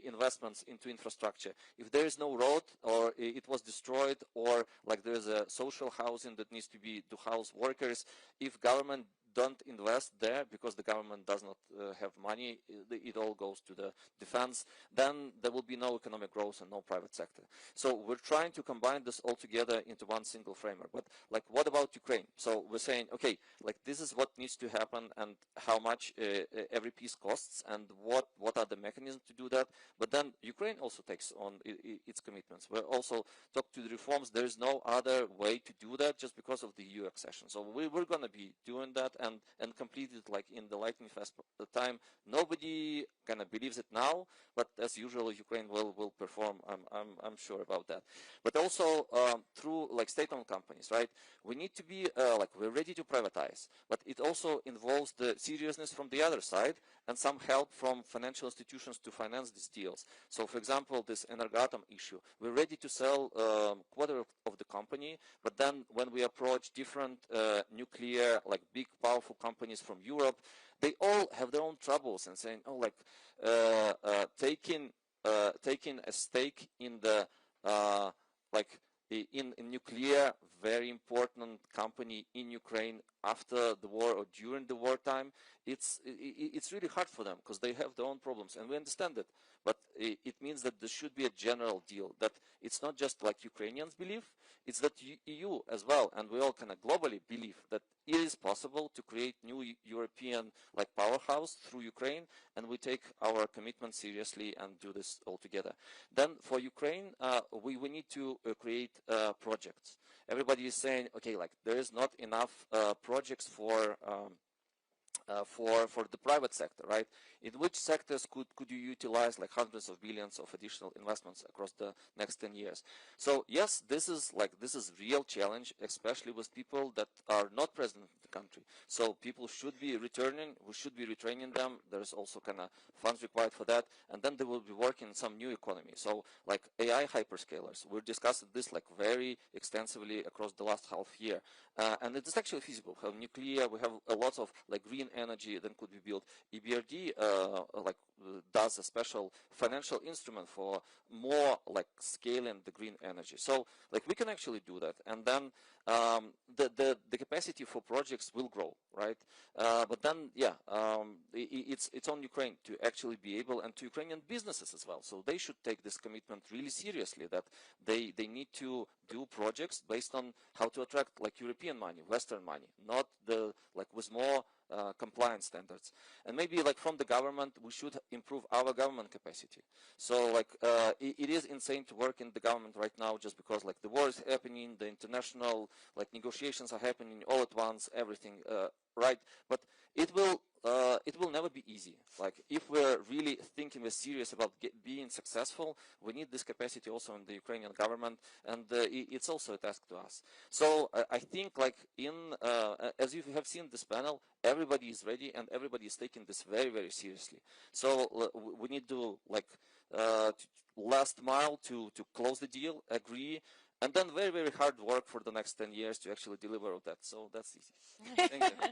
investments into infrastructure. If there is no road, or it was destroyed, or like there is a social housing that needs to be to house workers, if government don't invest there because the government does not have money, it all goes to the defense, then there will be no economic growth and no private sector. So we're trying to combine this all together into one single framework. But like, what about Ukraine? So we're saying, okay, like this is what needs to happen, and how much every piece costs, and what are the mechanisms to do that. But then Ukraine also takes on its commitments. We're also talk to the reforms. There is no other way to do that just because of the EU accession. So we're going to be doing that, and complete it like in the lightning fast time. Nobody kind of believes it now, but as usual, Ukraine will perform. I'm sure about that. But also through like state-owned companies, right? We need to be like we're ready to privatize, but it also involves the seriousness from the other side and some help from financial institutions to finance these deals. So, for example, this Energatom issue, we're ready to sell quarter of the company, but then when we approach different nuclear, like big, powerful companies from Europe, they all have their own troubles and saying, oh, like taking a stake in the like in nuclear, very important company in Ukraine after the war or during the wartime, it's really hard for them because they have their own problems, and we understand it. But it means that there should be a general deal, that it's not just like Ukrainians believe, it's that EU as well, and we all kind of globally believe that it is possible to create new European like powerhouse through Ukraine, and we take our commitment seriously and do this all together. Then for Ukraine, we need to create projects. Everybody is saying, okay, like there is not enough projects for the private sector, right? In which sectors could you utilize like hundreds of billions of additional investments across the next 10 years? So yes, this is real challenge, especially with people that are not present in the country. So people should be returning, we should be retraining them. There's also kind of funds required for that, and then they will be working in some new economy. So like AI hyperscalers, we're discussing this like very extensively across the last half year, and it is actually feasible. We have nuclear, we have a lot of like green energy that could be built. EBRD does a special financial instrument for more like scaling the green energy. So like we can actually do that, and then the capacity for projects will grow, right? But then yeah, it's on Ukraine to actually be able, and to Ukrainian businesses as well. So they should take this commitment really seriously, that they need to do projects based on how to attract like European money, Western money, not the like with more compliance standards. And maybe like from the government, we should improve our government capacity. So like it is insane to work in the government right now just because like the war is happening, the international like negotiations are happening all at once, everything, right? But it will never be easy. Like if we're really thinking we're serious about being successful, we need this capacity also in the Ukrainian government, and it's also a task to us. So I think like as you have seen this panel, everybody is ready and everybody is taking this very, very seriously. So we need to like last mile to close the deal, agree, and then very, very hard work for the next 10 years to actually deliver that. So that's easy. Thank you.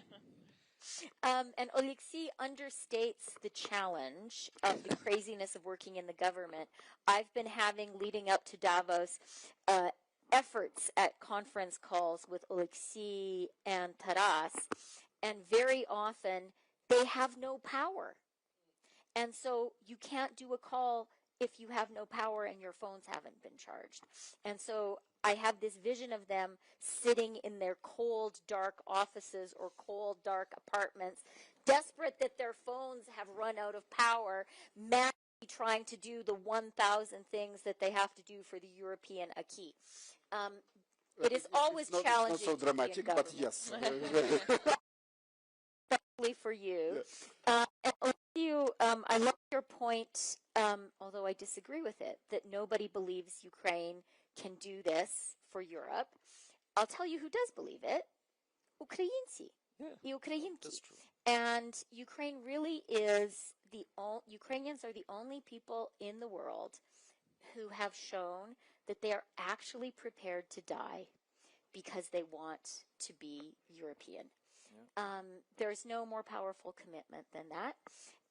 And Alexei understates the challenge of the craziness of working in the government. I've been having, leading up to Davos, efforts at conference calls with Alexei and Taras, and very often they have no power. And so you can't do a call if you have no power and your phones haven't been charged. And so I have this vision of them sitting in their cold, dark offices or cold, dark apartments, desperate that their phones have run out of power, madly trying to do the 1,000 things that they have to do for the European acquis. It is always challenging. It's not so dramatic, but yes. Especially for you. Yeah. And I love your point, although I disagree with it, that nobody believes Ukraine can do this for Europe. I'll tell you who does believe it. Ukrainci. Yeah, Ukrainki. that's true. And Ukraine really is Ukrainians are the only people in the world who have shown that they are actually prepared to die because they want to be European. Yeah. There's no more powerful commitment than that.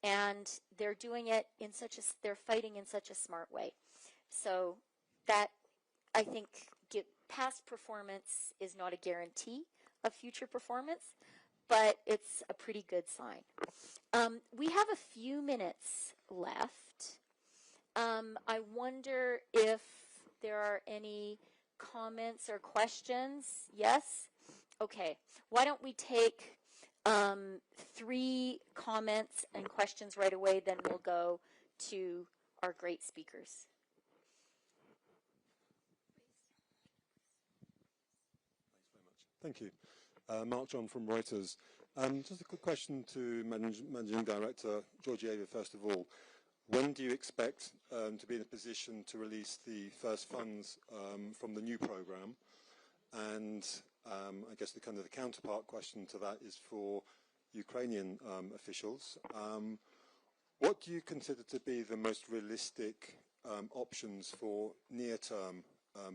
And they're doing it they're fighting in such a smart way. So that, I think, past performance is not a guarantee of future performance, but it's a pretty good sign. We have a few minutes left. I wonder if there are any comments or questions. Yes? Okay. Why don't we take 3 comments and questions right away, then we'll go to our great speakers. Thank you. Mark John from Reuters. Just a quick question to Managing Director Georgieva, first of all. When do you expect to be in a position to release the first funds from the new program? And I guess the counterpart question to that is for Ukrainian officials. What do you consider to be the most realistic options for near-term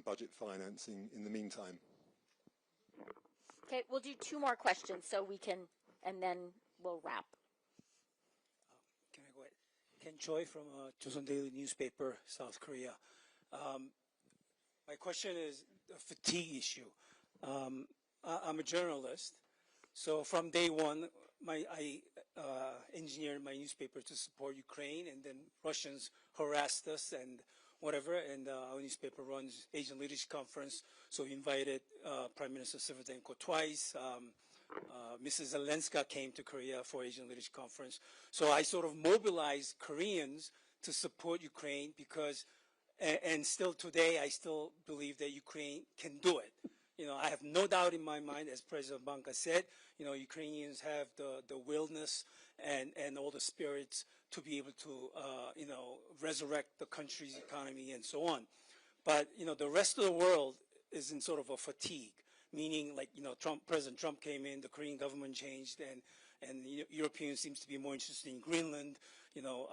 budget financing in the meantime? Okay, we'll do two more questions so we can, and then we'll wrap. Can I go ahead? Ken Choi from Joseon Daily Newspaper, South Korea. My question is a fatigue issue. I'm a journalist, so from day one, I engineered my newspaper to support Ukraine, and then Russians harassed us and whatever, and our newspaper runs Asian Leadership Conference, so we invited Prime Minister Severdenko twice. Mrs. Zelenska came to Korea for Asian Leadership Conference. So I sort of mobilized Koreans to support Ukraine because, and still today, I still believe that Ukraine can do it. You know, I have no doubt in my mind, as President Banka said, you know, Ukrainians have the willness and all the spirits to be able to, you know, resurrect the country's economy and so on. But, you know, the rest of the world is in sort of a fatigue, meaning like, you know, President Trump came in, the Korean government changed, and Europeans seems to be more interested in Greenland, you know,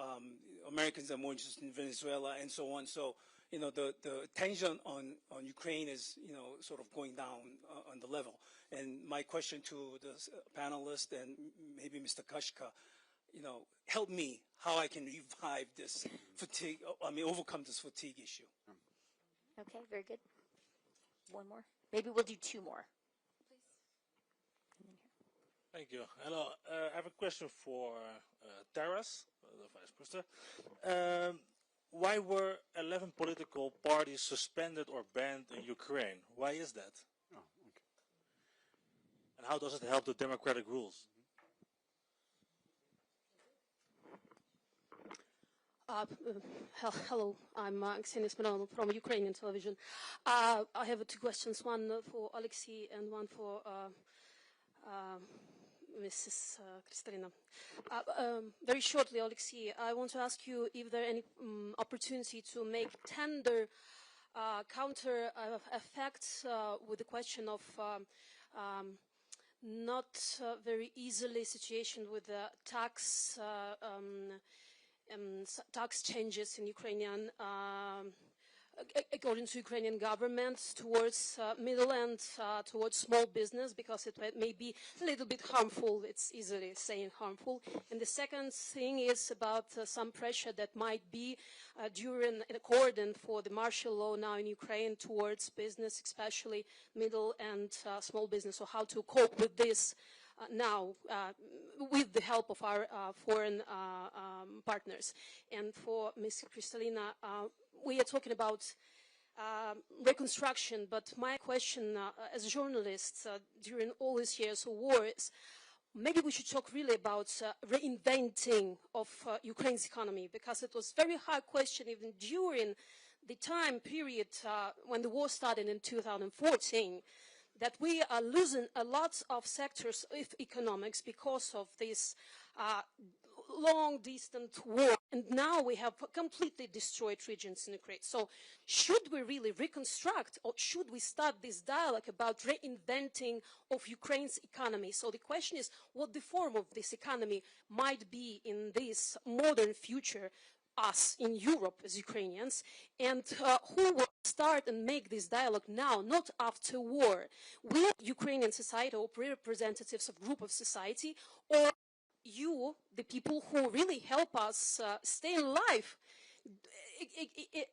Americans are more interested in Venezuela and so on. So, you know, the tension on Ukraine is, you know, sort of going down on the level. And my question to the panelist and maybe Mr. Kashka, you know, help me how I can revive this fatigue, overcome this fatigue issue. Okay, very good. One more. Maybe we'll do two more. Please. Thank you. Hello. I have a question for Taras, the Vice Minister. Why were 11 political parties suspended or banned in Ukraine? Why is that? Oh, okay. And how does it help the democratic rules? Hello, I'm Ksenia Smirnova from Ukrainian television. I have two questions, one for Alexei and one for Mrs. Kristalina. Very shortly, Alexei, I want to ask you if there any opportunity to make tender counter effects with the question of not very easily situation with the tax tax changes in Ukrainian, according to Ukrainian government, towards middle and towards small business, because it may be a little bit harmful. It's easily saying harmful. And the second thing is about some pressure that might be during an accord for the martial law now in Ukraine towards business, especially middle and small business. So how to cope with this now with the help of our foreign partners. And for Ms. Kristalina, we are talking about reconstruction, but my question as journalists during all these years of war is, maybe we should talk really about reinventing of Ukraine's economy, because it was a very hard question even during the time period when the war started in 2014, that we are losing a lot of sectors of economics because of this long-distant war. And now we have completely destroyed regions in Ukraine. So should we really reconstruct, or should we start this dialogue about reinventing of Ukraine's economy? So the question is what the form of this economy might be in this modern future, us in Europe as Ukrainians, and who will start and make this dialogue now, not after war. Will Ukrainian society or representatives of group of society, or you, the people who really help us stay alive,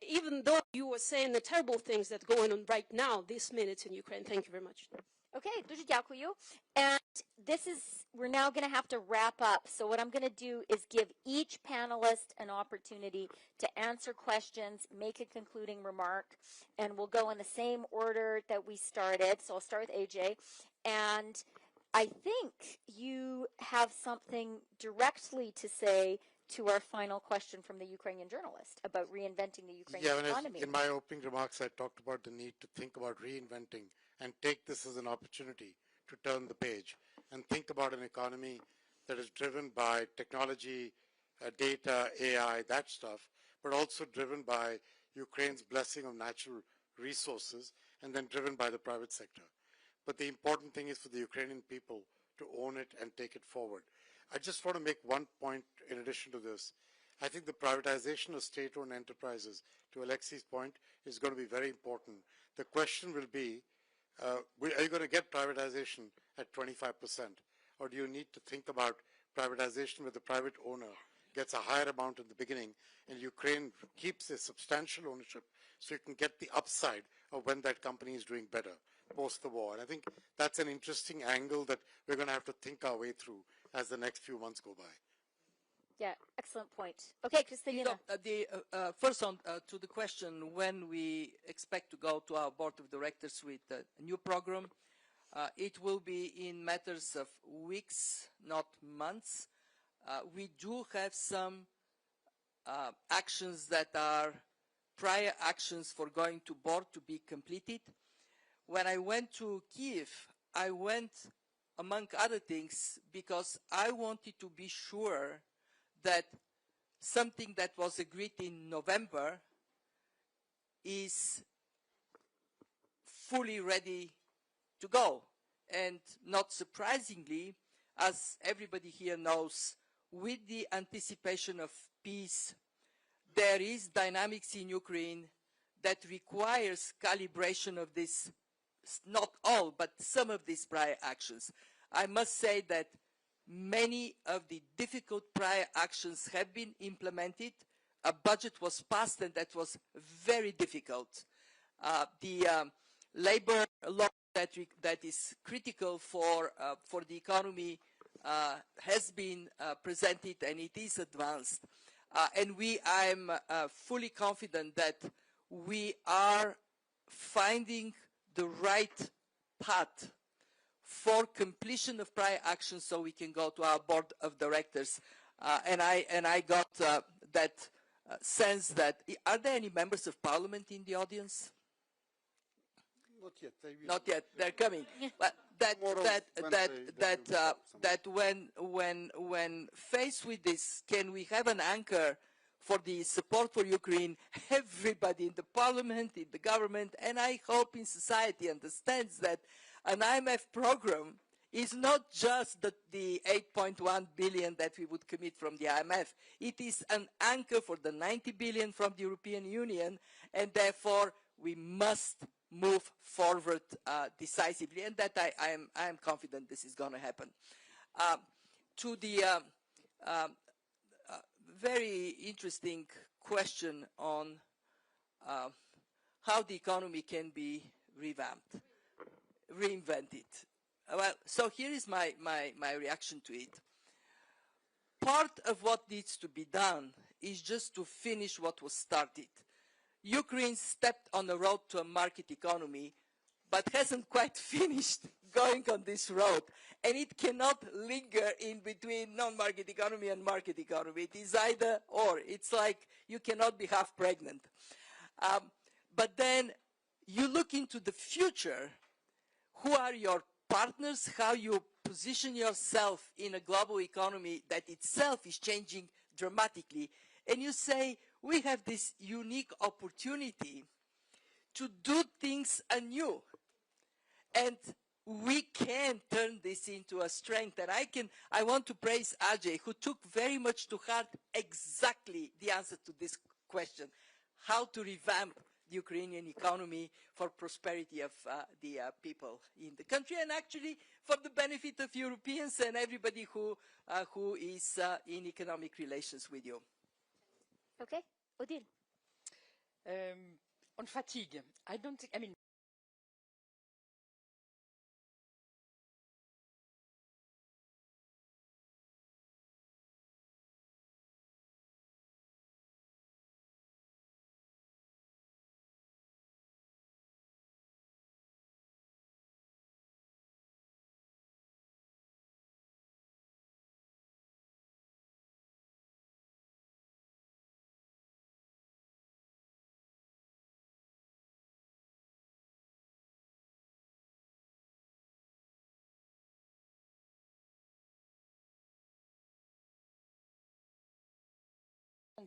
even though you were saying the terrible things that are going on right now, this minute in Ukraine? Thank you very much. Okay, дуже дякую. And this is, we're now going to have to wrap up. So what I'm going to do is give each panelist an opportunity to answer questions, make a concluding remark, and we'll go in the same order that we started. So I'll start with AJ. And I think you have something directly to say to our final question from the Ukrainian journalist about reinventing the Ukrainian economy. In my opening remarks, I talked about the need to think about reinventing and take this as an opportunity to turn the page. and think about an economy that is driven by technology, data, AI, that stuff, but also driven by Ukraine's blessing of natural resources and then driven by the private sector. But the important thing is for the Ukrainian people to own it and take it forward. I just want to make one point in addition to this. I think the privatization of state-owned enterprises, to Alexei's point, is going to be very important. The question will be, are you going to get privatization at 25%? Or do you need to think about privatization where the private owner gets a higher amount in the beginning and Ukraine keeps a substantial ownership so you can get the upside of when that company is doing better post the war? And I think that's an interesting angle that we're going to have to think our way through as the next few months go by. Yeah, excellent point. Okay, Kristalina. First on to the question when we expect to go to our board of directors with a new program, it will be in matters of weeks, not months. We do have some actions that are prior actions for going to board to be completed. When I went to Kiev, I went, among other things, because I wanted to be sure that something that was agreed in November is fully ready to go. And not surprisingly, as everybody here knows, with the anticipation of peace, there is dynamics in Ukraine that requires calibration of this, not all, but some of these prior actions. I must say that many of the difficult prior actions have been implemented. A budget was passed, and that was very difficult. The labor law that is critical for the economy has been presented, and it is advanced. And I'm fully confident that we are finding the right path for completion of prior actions so we can go to our board of directors. And I got that sense that, are there any members of parliament in the audience? Not yet. Not yet. They're coming. But that when faced with this, can we have an anchor for the support for Ukraine? Everybody in the parliament, in the government, and I hope in society understands that an IMF program is not just the 8.1 billion that we would commit from the IMF. It is an anchor for the 90 billion from the European Union, and therefore we must move forward decisively, and that I am confident this is going to happen. To the very interesting question on how the economy can be reinvented. Well, so here is my reaction to it. Part of what needs to be done is just to finish what was started. Ukraine stepped on the road to a market economy, but hasn't quite finished going on this road. And it cannot linger in between non-market economy and market economy. It is either or. It's like you cannot be half pregnant. But then you look into the future. Who are your partners? How you position yourself in a global economy that itself is changing dramatically. And you say, we have this unique opportunity to do things anew. And we can turn this into a strength. And I want to praise Aджай, who took very much to heart exactly the answer to this question, how to revamp the Ukrainian economy for prosperity of the people in the country, and actually for the benefit of Europeans and everybody who is in economic relations with you. Okay, Odile. On fatigue, I don't think, I mean,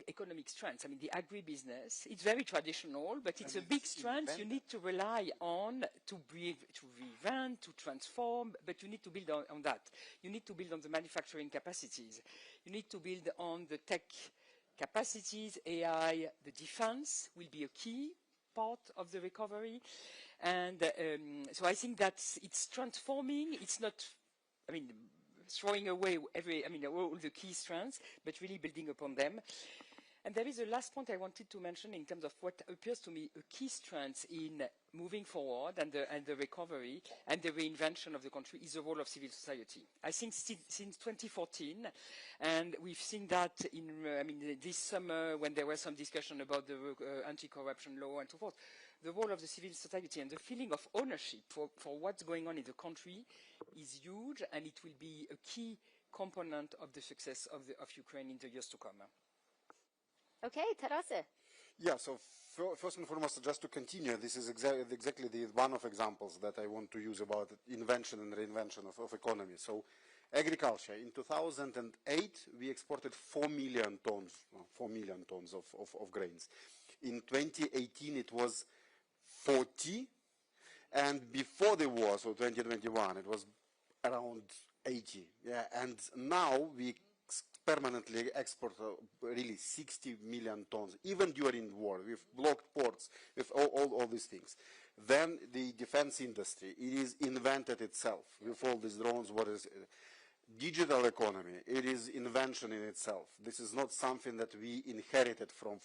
economic strengths. I mean, the agribusiness, it's very traditional, but it's a big strength you need to rely on to reinvent, to transform, but you need to build on that. You need to build on the manufacturing capacities. You need to build on the tech capacities, AI, the defense will be a key part of the recovery. And so I think that it's transforming. It's not, I mean, throwing away all the key strengths, but really building upon them. And there is a last point I wanted to mention in terms of what appears to me a key strength in moving forward and the recovery and the reinvention of the country is the role of civil society. I think since 2014, and we've seen that in, this summer when there was some discussion about the anti-corruption law and so forth, the role of the civil society and the feeling of ownership for what's going on in the country is huge, and it will be a key component of the success of Ukraine in the years to come. Okay, Tarase. Yeah, so first and foremost, just to continue, this is exactly the one of examples that I want to use about invention and reinvention of economy. So agriculture, in 2008, we exported 4 million tons of grains. In 2018, it was 40, and before the war, so 2021, it was around 80. Yeah, and now we permanently export really 60 million tons, even during war, with blocked ports, with all these things. Then the defense industry, it is invented itself with all these drones. What is digital economy? It is invention in itself. This is not something that we inherited from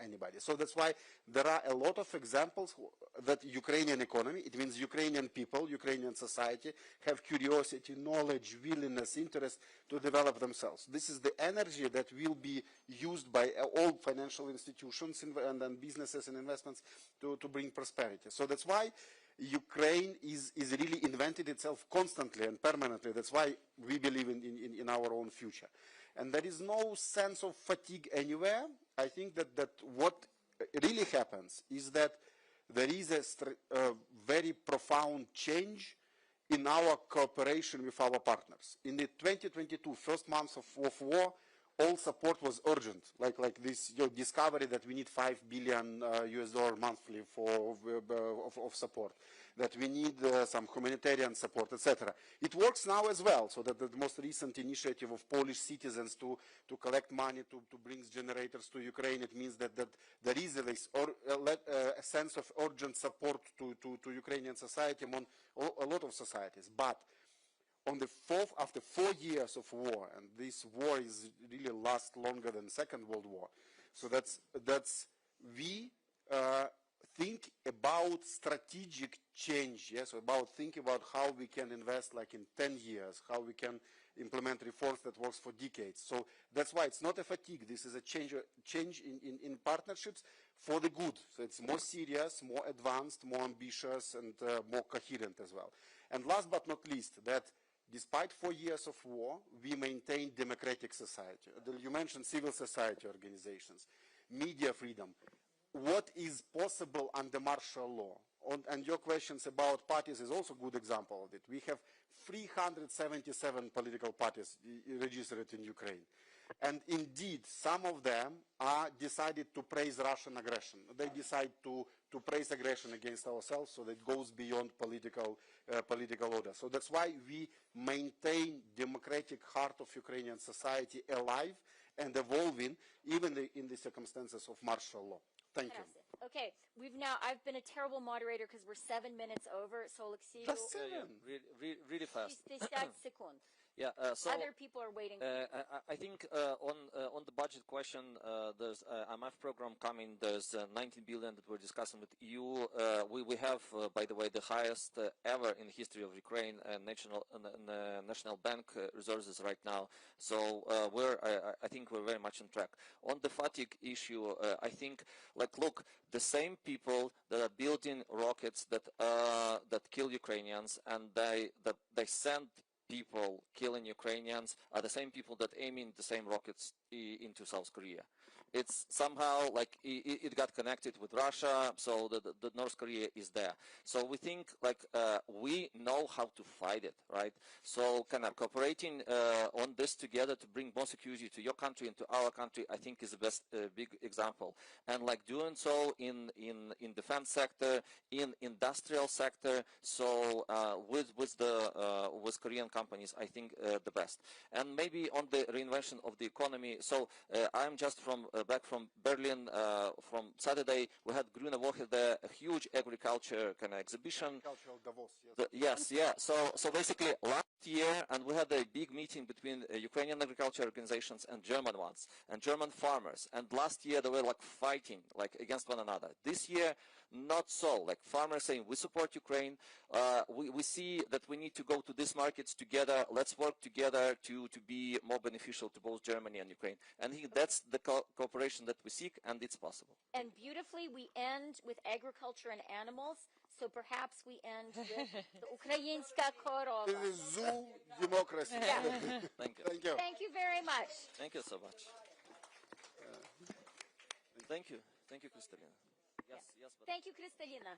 anybody. So that's why there are a lot of examples that Ukrainian economy, it means Ukrainian people, Ukrainian society, have curiosity, knowledge, willingness, interest to develop themselves. This is the energy that will be used by all financial institutions and businesses and investments to bring prosperity. So that's why Ukraine is really invented itself constantly and permanently. That's why we believe in our own future. And there is no sense of fatigue anywhere. I think that what really happens is that there is a very profound change in our cooperation with our partners. In the 2022 first months of war, all support was urgent, like this discovery that we need $5 billion US monthly of support, that we need some humanitarian support, etc. It works now as well, so that the most recent initiative of Polish citizens to collect money to bring generators to Ukraine, it means that there is a sense of urgent support to Ukrainian society among a lot of societies. But on the after 4 years of war, and this war is really last longer than Second World War, so we think about strategic change, yes, about thinking about how we can invest like in 10 years, how we can implement reforms that works for decades. So that's why it's not a fatigue. This is a change in partnerships for the good. So it's more serious, more advanced, more ambitious, and more coherent as well. And last but not least, that despite 4 years of war, we maintain democratic society. You mentioned civil society organizations, media freedom. What is possible under martial law? And your questions about parties is also a good example of it. We have 377 political parties registered in Ukraine. And indeed, some of them are decided to praise Russian aggression. They decide to praise aggression against ourselves, so that it goes beyond political order. So that's why we maintain democratic heart of Ukrainian society alive and evolving, even in the circumstances of martial law. Thank you. Okay, I've been a terrible moderator because we're 7 minutes over, so Alexei, Just really fast. Yeah, so other people are waiting. I think on the budget question, there's IMF program coming. There's 19 billion that we're discussing with EU. We have, by the way, the highest ever in the history of Ukraine national bank resources right now. So I think we're very much on track. On the fatigue issue, I think, look, the same people that are building rockets that kill Ukrainians and they send people killing Ukrainians are the same people that aiming the same rockets into South Korea. it's somehow like it got connected with Russia, so the North Korea is there. So we think like we know how to fight it, right? So kind of cooperating on this together to bring more security to your country and to our country, I think is the best big example. And like doing so in defense sector, in industrial sector, so with Korean companies, I think the best. And maybe on the reinvention of the economy. So I'm just back from Berlin. From Saturday, we had Grüne Woche there, a huge agriculture kind of exhibition. Agricultural Davos, yes. Yes, yeah. So basically last year, and we had a big meeting between Ukrainian agriculture organizations and German ones, and German farmers. And last year they were like fighting like against one another. This year, not so. Like farmers saying, we support Ukraine. We see that we need to go to these markets together. Let's work together to be more beneficial to both Germany and Ukraine. And that's the cooperation that we seek, and it's possible. And beautifully, we end with agriculture and animals. So perhaps we end with the Ukrainska korova. This is zoo democracy. Yeah. Thank you. Thank you. Thank you very much. Thank you so much. Thank you. Thank you, Kristalina. Yes, yes. Thank you, Kristalina.